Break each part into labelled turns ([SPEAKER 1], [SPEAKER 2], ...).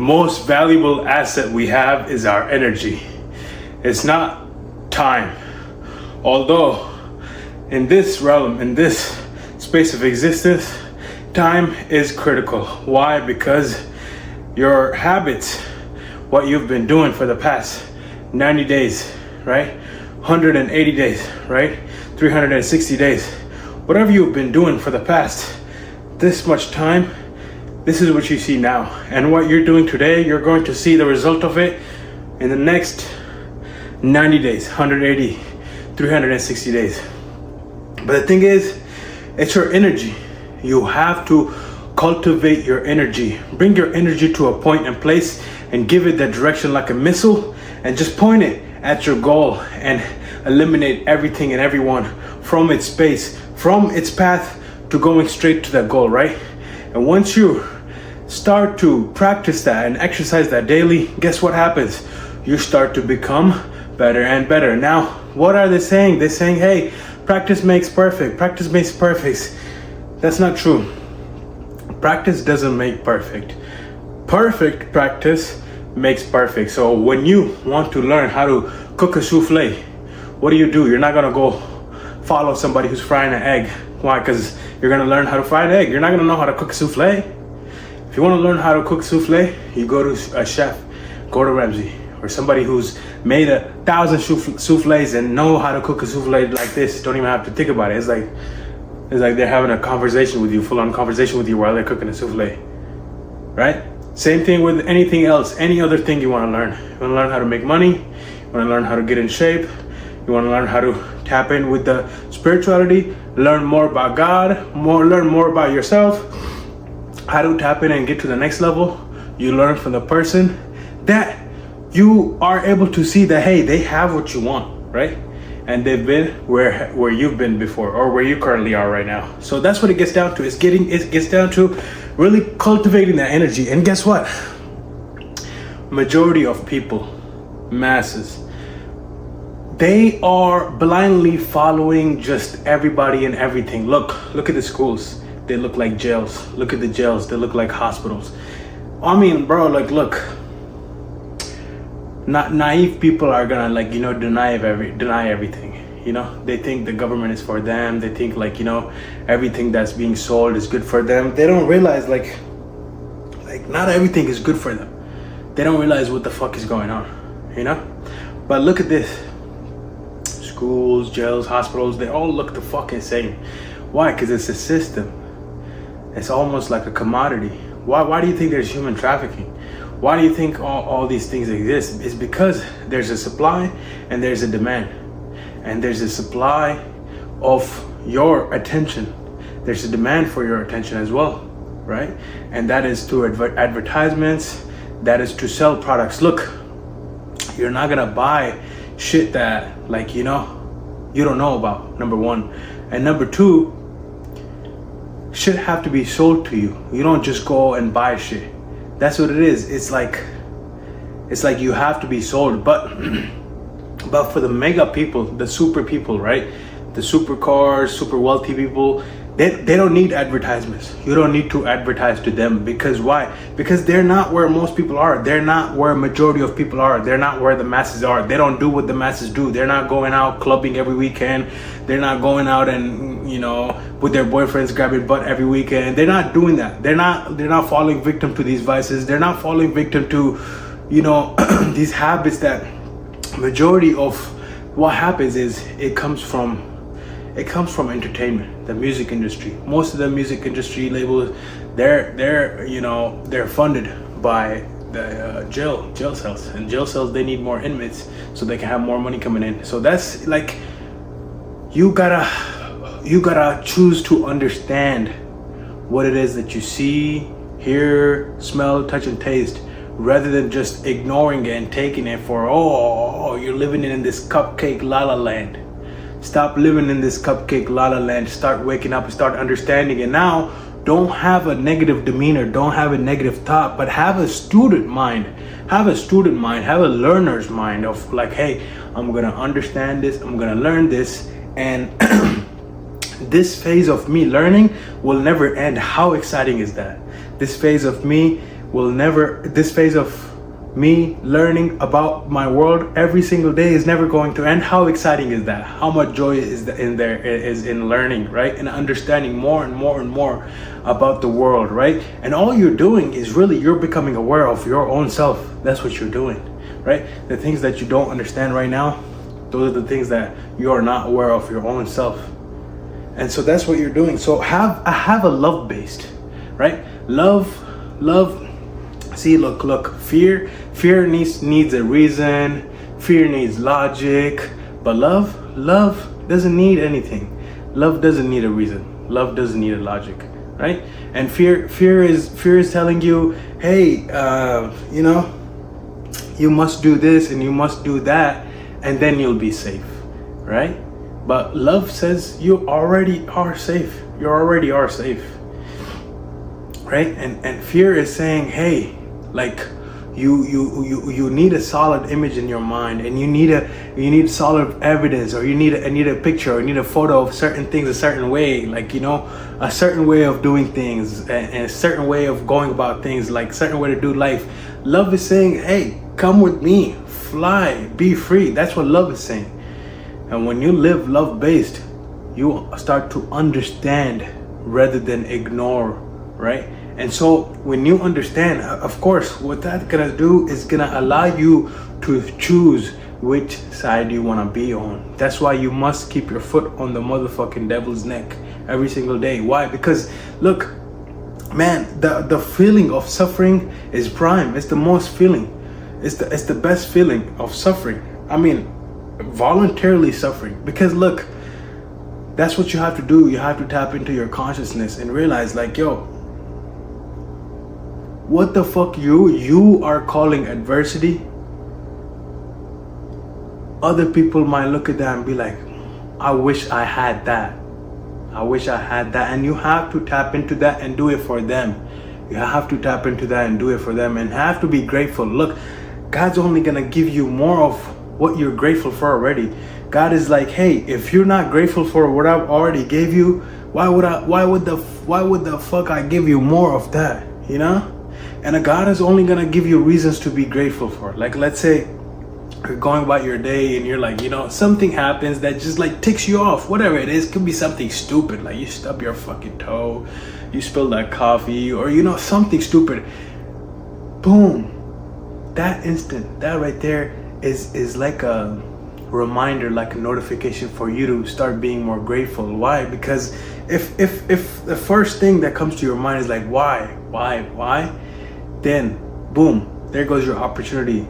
[SPEAKER 1] most valuable asset we have is our energy. It's not time. Although in this realm, in this space of existence, time is critical. Why? Because your habits, what you've been doing for the past 90 days, right? 180 days, right? 360 days. Whatever you've been doing for the past this much time, this is what you see now. And what you're doing today, you're going to see the result of it in the next 90 days, 180, 360 days. But the thing is, it's your energy. You have to cultivate your energy. Bring your energy to a point and place and give it that direction like a missile and just point it at your goal and eliminate everything and everyone from its space, from its path to going straight to that goal, right? And once you start to practice that and exercise that daily, guess what happens? You start to become better and better. Now, what are they saying? They're saying, hey, practice makes perfect. Practice makes perfect. That's not true. Practice doesn't make perfect. Perfect practice makes perfect. So when you want to learn how to cook a souffle, what do? You're not gonna go follow somebody who's frying an egg. Why? Because you're gonna learn how to fry an egg. You're not gonna know how to cook a souffle. If you want to learn how to cook souffle, you go to a chef, Gordon Ramsay, or somebody who's made 1,000 souffles and know how to cook a souffle like this. Don't even have to think about it. It's like they're having a conversation with you, full-on conversation with you while they're cooking a souffle, right? Same thing with anything else, any other thing you want to learn. You want to learn how to make money. You want to learn how to get in shape. You want to learn how to tap in with the spirituality. Learn more about God. Learn more about yourself. How to tap in and get to the next level. You learn from the person that you are able to see that, hey, they have what you want, right? And they've been where you've been before, or where you currently are right now. So that's what it gets down to. It gets down to really cultivating that energy. And guess what? Majority of people, masses, they are blindly following just everybody and everything. Look at the schools. They look like jails. Look at the jails. They look like hospitals. I mean, bro, like, look. Not naive people are gonna, like, deny everything. They think the government is for them. They think, like, everything that's being sold is good for them. They don't realize, like not everything is good for them. They don't realize what the fuck is going on, But look at this. Schools, jails, hospitals, they all look the fucking same. Why? Because it's a system. It's almost like a commodity. Why do you think there's human trafficking? Why do you think all these things exist? It's because there's a supply and there's a demand. And there's a supply of your attention. There's a demand for your attention as well, right? And that is through advertisements. That is to sell products. Look, you're not gonna buy shit that, like, you don't know about, number one. And number two, shit have to be sold to you. You don't just go and buy shit. That's what it is. It's like you have to be sold. But for the mega people, the super people, right? The super cars, super wealthy people, they don't need advertisements. You don't need to advertise to them. Because why? Because they're not where most people are. They're not where majority of people are. They're not where the masses are. They don't do what the masses do. They're not going out clubbing every weekend. They're not going out and, with their boyfriends grabbing butt every weekend. They're not doing that. They're not falling victim to these vices. They're not falling victim to, these habits that majority of what happens is it comes from entertainment, the music industry. Most of the music industry labels, they're funded by the jail cells, and jail cells, they need more inmates so they can have more money coming in. So that's like, you gotta choose to understand what it is that you see, hear, smell, touch, and taste, rather than just ignoring it and taking it for, you're living in this cupcake la la land. Stop living in this cupcake la la land. Start waking up and start understanding it. Now, don't have a negative demeanor. Don't have a negative thought, but have a student mind. Have a learner's mind of, like, hey, I'm gonna understand this. I'm gonna learn this. And this phase of me learning will never end. How exciting is that? This phase of me will never, this phase of me learning about my world every single day is never going to end. How exciting is that? How much joy is in learning, right? And understanding more and more and more about the world, right? And all you're doing is really, you're becoming aware of your own self. That's what you're doing, right? The things that you don't understand right now, those are the things that you are not aware of your own self. And so that's what you're doing. So have a love based, right? Love. See, look, fear needs a reason, fear needs logic, but love doesn't need anything. Love doesn't need a reason. Love doesn't need a logic, right? And fear is telling you, hey, you must do this and you must do that, and then you'll be safe, right? But love says you already are safe. You already are safe, right? And fear is saying, hey, like you need a solid image in your mind, and you need solid evidence, or you need a picture, or you need a photo of certain things a certain way, like, a certain way of doing things, and a certain way of going about things, like certain way to do life. Love is saying, hey, come with me, fly, be free. That's what love is saying. And when you live love based, you start to understand rather than ignore, right? And so when you understand, of course, what that's gonna do is gonna allow you to choose which side you wanna be on. That's why you must keep your foot on the motherfucking devil's neck every single day. Why? Because look, man, the feeling of suffering is prime. It's the most feeling. It's the best feeling of suffering. I mean, voluntarily suffering. Because look, that's what you have to do. You have to tap into your consciousness and realize, like, yo, what the fuck you are calling adversity, other people might look at that and be like, I wish I had that. I wish I had that. And you have to tap into that and do it for them. You have to tap into that and do it for them, and have to be grateful. Look, God's only gonna give you more of what you're grateful for already. God is like, hey, if you're not grateful for what I've already gave you, why would the fuck I give you more of that, And a God is only gonna give you reasons to be grateful for. Like, let's say you're going about your day and you're like, something happens that just like ticks you off, whatever it is. Could be something stupid, like you stub your fucking toe, you spill that coffee, or something stupid. Boom. That instant, that right there is like a reminder, like a notification for you to start being more grateful. Why? Because if the first thing that comes to your mind is like, why, then boom, there goes your opportunity.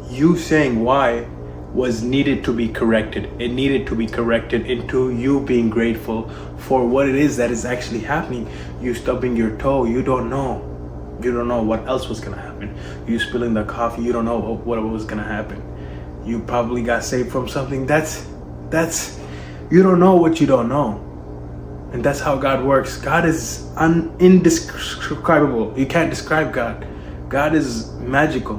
[SPEAKER 1] You saying why was needed to be corrected. It needed to be corrected into you being grateful for what it is that is actually happening. You stubbing your toe, you don't know what else was gonna happen. You spilling the coffee, you don't know what was gonna happen. You probably got saved from something. That's you don't know what you don't know. And that's how God works. God is indescribable. You can't describe God. God is magical.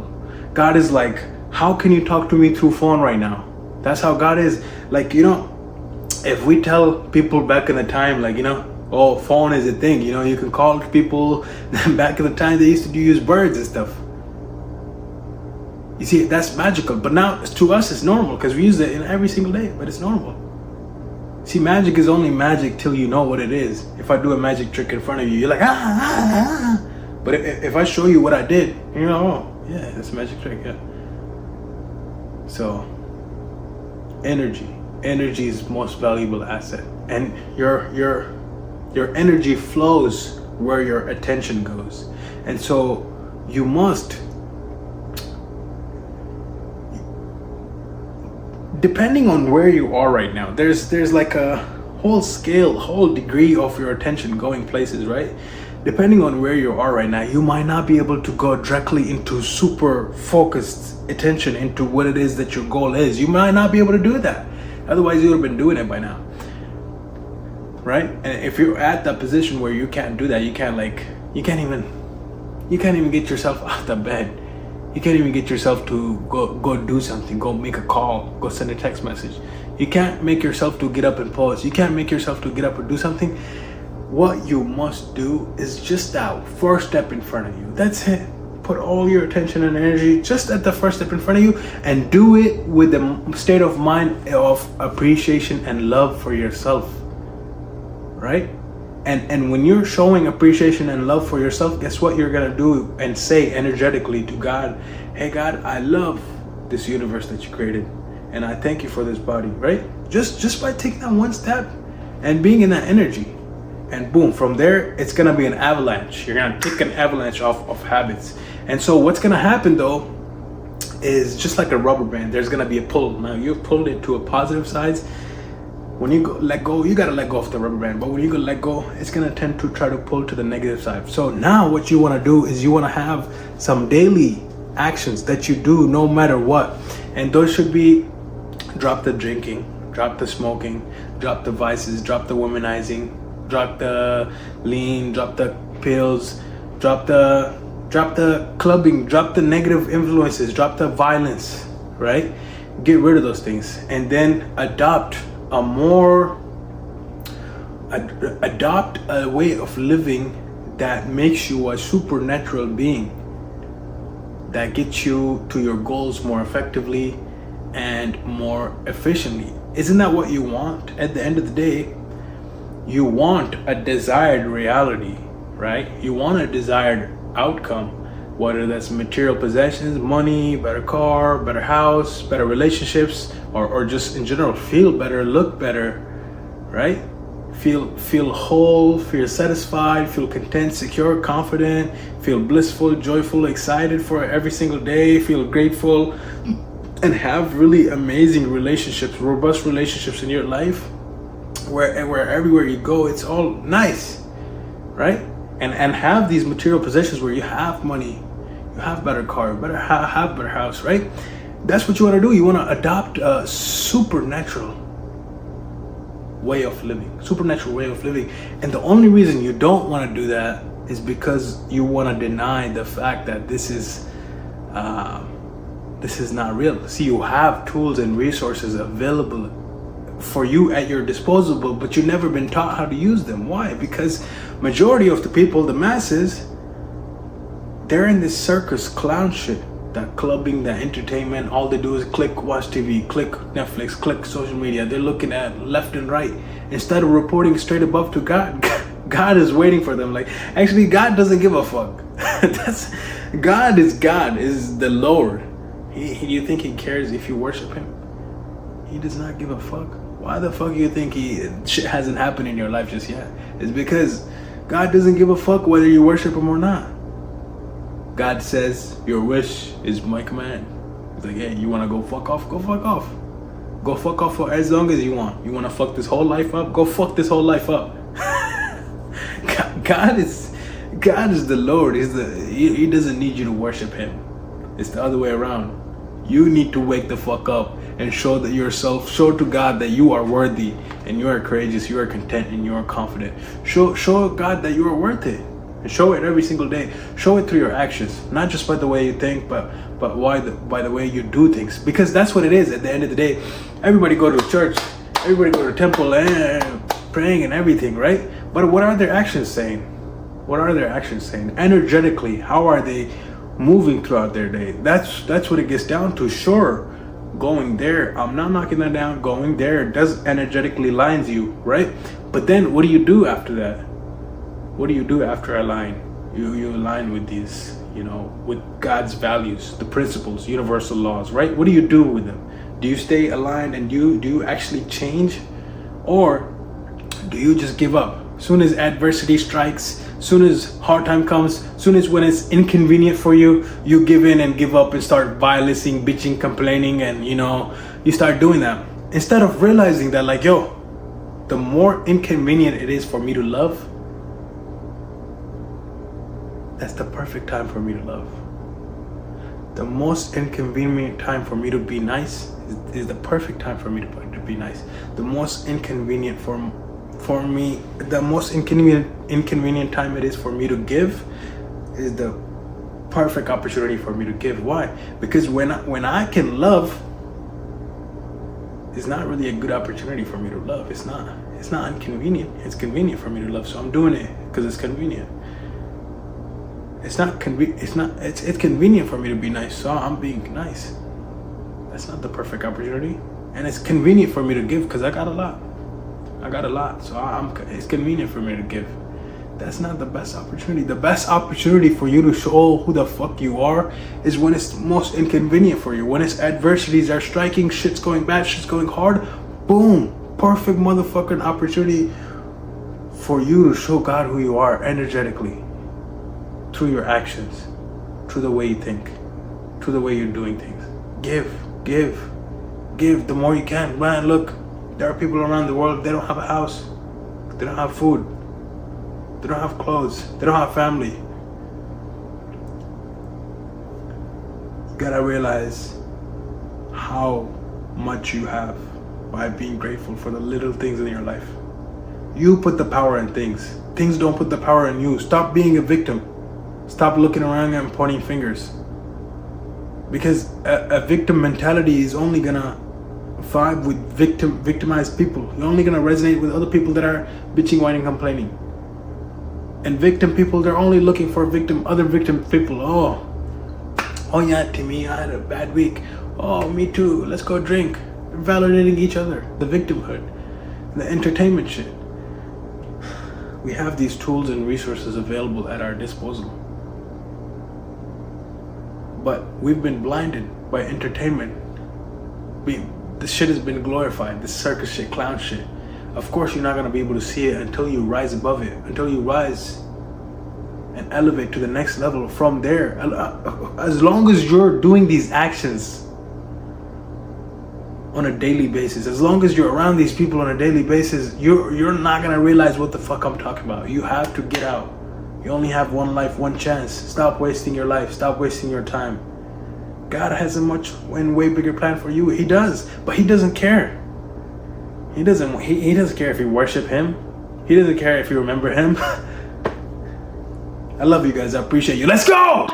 [SPEAKER 1] God is like, how can you talk to me through phone right now? That's how God is. Like, if we tell people back in the time, like, oh, phone is a thing, you can call people. Back in the time, they used to use birds and stuff. You see, that's magical. But now, to us, it's normal because we use it in every single day, but it's normal. See, magic is only magic till you know what it is. If I do a magic trick in front of you, you're like, ah. But if I show you what I did, oh, yeah, that's a magic trick, yeah. So, energy is most valuable asset. And your energy flows where your attention goes. And so, you must, depending on where you are right now, there's like a whole degree of your attention going places, right? Depending on where you are right now, you might not be able to go directly into super focused attention into what it is that your goal is. You might not be able to do that. Otherwise, you would have been doing it by now, right? And if you're at that position where you can't do that, you can't even get yourself out of bed. You can't even get yourself to go do something, go make a call, go send a text message. You can't make yourself to get up and pose. You can't make yourself to get up and do something. what you must do is just that first step in front of you. That's it. Put all your attention and energy just at the first step in front of you, and do it with the state of mind of appreciation and love for yourself, right? And when you're showing appreciation and love for yourself, guess what you're gonna do and say energetically to God? Hey God, I love this universe that you created, and I thank you for this body, right? Just by taking that one step and being in that energy, and boom, from there it's gonna be an avalanche. You're gonna take an avalanche of habits. And so what's gonna happen though is just like a rubber band, there's gonna be a pull. Now you've pulled it to a positive side. When you let go, you gotta let go of the rubber band. But when you go let go, it's gonna tend to try to pull to the negative side. So now what you wanna do is you wanna have some daily actions that you do no matter what. And those should be: drop the drinking, drop the smoking, drop the vices, drop the womanizing, drop the lean, drop the pills, drop the clubbing, drop the negative influences, drop the violence, right? Get rid of those things, and then adopt a way of living that makes you a supernatural being, that gets you to your goals more effectively and more efficiently. Isn't that what you want? At the end of the day, you want a desired reality, right? You want a desired outcome, whether that's material possessions, money, better car, better house, better relationships, or just in general feel better, look better, right? Feel whole, feel satisfied, feel content, secure, confident, feel blissful, joyful, excited for every single day, feel grateful, and have really amazing relationships, robust relationships in your life, where everywhere you go, it's all nice, right? And have these material possessions where you have money, you have better car, have better house, right? That's what you want to do. You want to adopt a supernatural way of living. And the only reason you don't want to do that is because you want to deny the fact that this is not real. See, you have tools and resources available for you at your disposal, but you've never been taught how to use them. Why? Because majority of the people, the masses, they're in this circus clown shit, that clubbing, that entertainment. All they do is click watch TV, click Netflix, click social media. They're looking at left and right instead of reporting straight above to God. God is waiting for them. Like, actually, God doesn't give a fuck. God is the Lord. You think he cares if you worship him? He does not give a fuck. Why the fuck you think shit hasn't happened in your life just yet? It's because God doesn't give a fuck whether you worship him or not. God says, your wish is my command. He's like, hey, you want to go fuck off? Go fuck off. Go fuck off for as long as you want. You want to fuck this whole life up? Go fuck this whole life up. God is the Lord. He doesn't need you to worship him. It's the other way around. You need to wake the fuck up and show to God that you are worthy, and you are courageous, you are content, and you are confident. Show God that you are worth it. And show it every single day. Show it through your actions, not just by the way you think, but by the way you do things. Because that's what it is. At the end of the day, everybody go to church, everybody go to temple and praying and everything, right? But what are their actions saying? What are their actions saying? Energetically, how are they moving throughout their day? That's what it gets down to. Sure, going there, I'm not knocking that down. Going there does energetically lines you, right? But then what do you do after that? What do you do after align? You align with these, with God's values, the principles, universal laws, right? What do you do with them? Do you stay aligned and do you actually change? Or do you just give up? Soon as adversity strikes, soon as hard time comes, soon as when it's inconvenient for you, you give in and give up and start violencing, bitching, complaining, and you start doing that. Instead of realizing that, like, yo, the more inconvenient it is for me to love, that's the perfect time for me to love. The most inconvenient time for me to be nice is the perfect time for me to be nice. The most inconvenient for me, the most inconvenient time it is for me to give is the perfect opportunity for me to give. Why? Because when I can love, it's not really a good opportunity for me to love. It's not. It's not inconvenient. It's convenient for me to love, so I'm doing it because it's convenient. It's convenient for me to be nice, so I'm being nice. That's not the perfect opportunity. And it's convenient for me to give because I got a lot. So it's convenient for me to give. That's not the best opportunity. The best opportunity for you to show who the fuck you are is when it's most inconvenient for you. When it's adversities are striking, shit's going bad, shit's going hard. Boom. Perfect motherfucking opportunity for you to show God who you are energetically. Through your actions. Through the way you think. Through the way you're doing things. Give the more you can. Man, look, there are people around the world, they don't have a house. They don't have food. They don't have clothes. They don't have family. You gotta realize how much you have by being grateful for the little things in your life. You put the power in things. Things don't put the power in you. Stop being a victim. Stop looking around and pointing fingers. Because a victim mentality is only gonna vibe with victimized people. You're only gonna resonate with other people that are bitching, whining, complaining. And victim people, they're only looking for other victim people. Oh yeah, Timmy, I had a bad week. Oh, me too. Let's go drink. They're validating each other. The victimhood, the entertainment shit. We have these tools and resources available at our disposal. But we've been blinded by entertainment. This shit has been glorified. This circus shit, clown shit. Of course, you're not going to be able to see it until you rise above it. Until you rise and elevate to the next level from there. As long as you're doing these actions on a daily basis, as long as you're around these people on a daily basis, you're not going to realize what the fuck I'm talking about. You have to get out. You only have one life, one chance. Stop wasting your life. Stop wasting your time. God has a much and way bigger plan for you. He does, but he doesn't care. He doesn't care if you worship him. He doesn't care if you remember him. I love you guys. I appreciate you. Let's go!